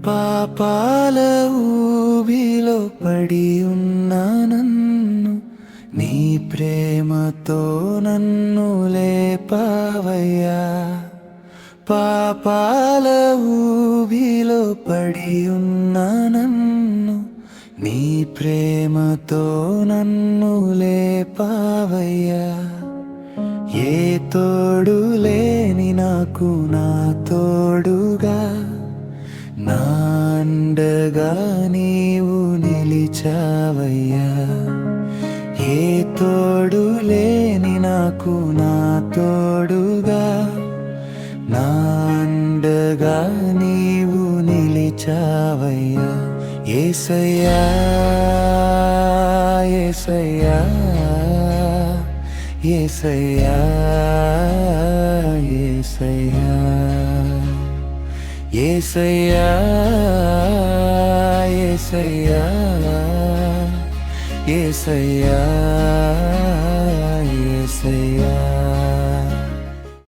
పాపాల ఊబిలో పడి ఉన్న నన్ను నీ ప్రేమతో నన్ను లేపావయ్యా. పాపాల ఊబిలో పడి ఉన్న నన్ను నీ ప్రేమతో నన్ను లేపావయ్యా. ఏ తోడు లేని నాకు నా తోడుగా నా అండగా నీవు నిలిచావయ్యా. ఏ తోడు లేని నాకు నా తోడుగా నా అండగా నీవు నిలిచావయ్యా. యేసయ్యా యేసయ్యా యేసయ్యా యేసయ్యా యేసయ్యా యేసయ్యా యేసయ్యా